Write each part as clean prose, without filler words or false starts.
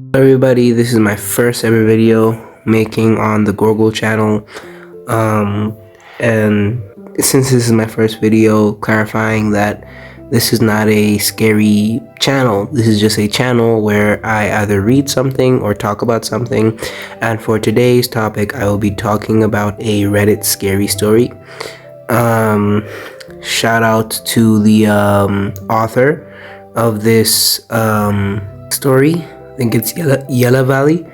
Hello everybody, this is my first ever video making on the Gorgle channel, and since this is my first video, clarifying that this is not a scary channel. This is just a channel where I either read something or talk about something, and for today's topic I will be talking about a Reddit scary story. Shout out to the author of this story. I think it's Yella Valley.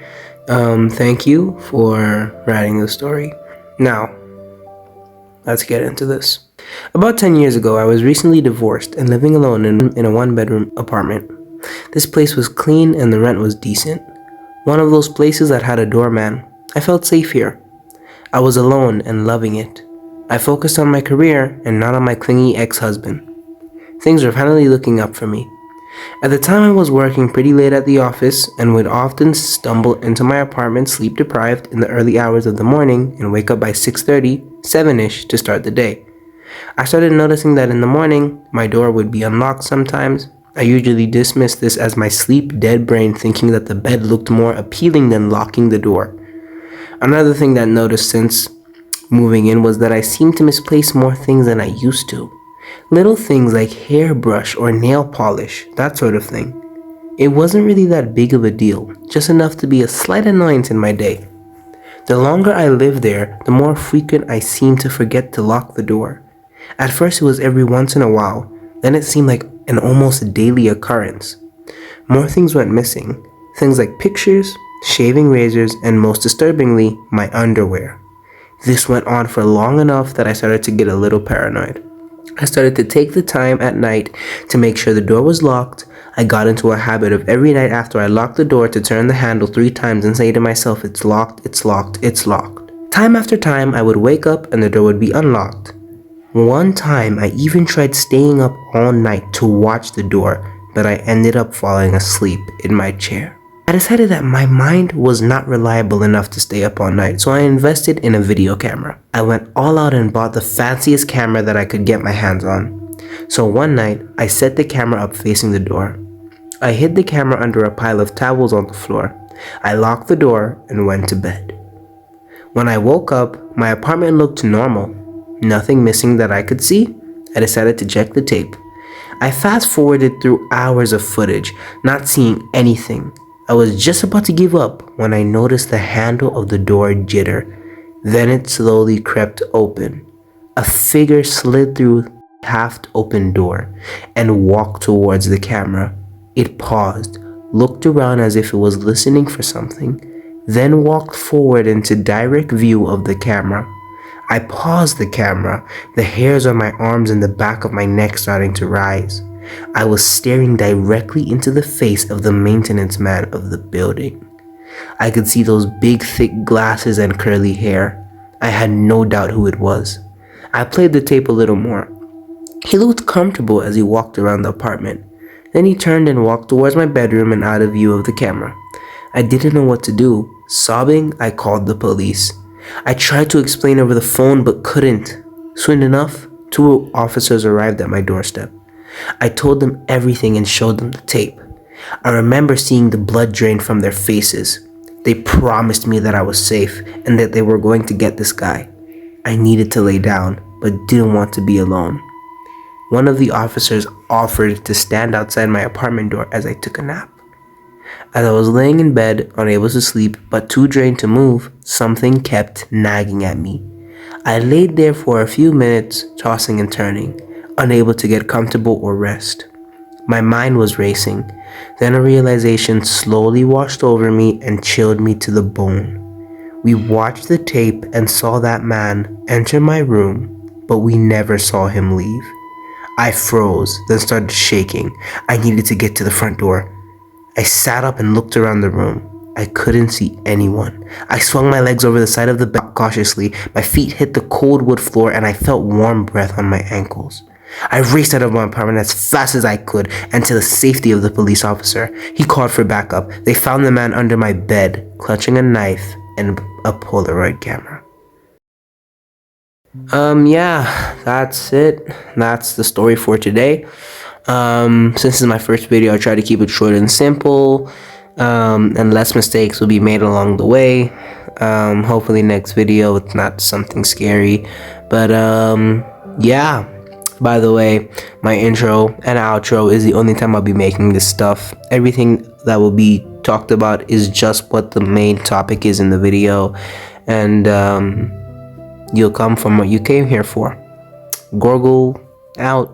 Thank you for writing the story. Now, let's get into this. About 10 years ago, I was recently divorced and living alone in a one-bedroom apartment. This place was clean and the rent was decent. One of those places that had a doorman. I felt safe here. I was alone and loving it. I focused on my career and not on my clingy ex-husband. Things were finally looking up for me. At the time I was working pretty late at the office and would often stumble into my apartment sleep deprived in the early hours of the morning and wake up by 6:30, 7ish to start the day. I started noticing that in the morning, my door would be unlocked sometimes. I usually dismissed this as my sleep dead brain thinking that the bed looked more appealing than locking the door. Another thing that I noticed since moving in was that I seemed to misplace more things than I used to. Little things like hairbrush or nail polish, that sort of thing. It wasn't really that big of a deal, just enough to be a slight annoyance in my day. The longer I lived there, the more frequent I seemed to forget to lock the door. At first it was every once in a while, then it seemed like an almost daily occurrence. More things went missing, things like pictures, shaving razors, and most disturbingly, my underwear. This went on for long enough that I started to get a little paranoid. I started to take the time at night to make sure the door was locked. I got into a habit of every night after I locked the door to turn the handle 3 times and say to myself, it's locked, it's locked, it's locked. Time after time, I would wake up and the door would be unlocked. One time, I even tried staying up all night to watch the door, but I ended up falling asleep in my chair. I decided that my mind was not reliable enough to stay up all night, so I invested in a video camera. I went all out and bought the fanciest camera that I could get my hands on. So one night, I set the camera up facing the door. I hid the camera under a pile of towels on the floor. I locked the door and went to bed. When I woke up, my apartment looked normal. Nothing missing that I could see. I decided to check the tape. I fast forwarded through hours of footage, not seeing anything. I was just about to give up when I noticed the handle of the door jitter. Then it slowly crept open. A figure slid through the half-open door and walked towards the camera. It paused, looked around as if it was listening for something, then walked forward into direct view of the camera. I paused the camera, the hairs on my arms and the back of my neck starting to rise. I was staring directly into the face of the maintenance man of the building. I could see those big thick glasses and curly hair. I had no doubt who it was. I played the tape a little more. He looked comfortable as he walked around the apartment. Then he turned and walked towards my bedroom and out of view of the camera. I didn't know what to do. Sobbing, I called the police. I tried to explain over the phone but couldn't. Soon enough, 2 officers arrived at my doorstep. I told them everything and showed them the tape. I remember seeing the blood drain from their faces. They promised me that I was safe and that they were going to get this guy. I needed to lay down, but didn't want to be alone. One of the officers offered to stand outside my apartment door as I took a nap. As I was laying in bed, unable to sleep, but too drained to move, something kept nagging at me. I laid there for a few minutes, tossing and turning, unable to get comfortable or rest. My mind was racing. Then a realization slowly washed over me and chilled me to the bone. We watched the tape and saw that man enter my room, but we never saw him leave. I froze, then started shaking. I needed to get to the front door. I sat up and looked around the room. I couldn't see anyone. I swung my legs over the side of the bed cautiously. My feet hit the cold wood floor and I felt warm breath on my ankles. I raced out of my apartment as fast as I could and to the safety of the police officer. He called for backup. They found the man under my bed, clutching a knife and a Polaroid camera. Yeah, that's it. That's the story for today. Since this is my first video, I try to keep it short and simple. and less mistakes will be made along the way. Hopefully next video it's not something scary, but yeah. By the way, my intro and outro is the only time I'll be making this stuff. Everything that will be talked about is just what the main topic is in the video, and you'll come from what you came here for. Gorgle out.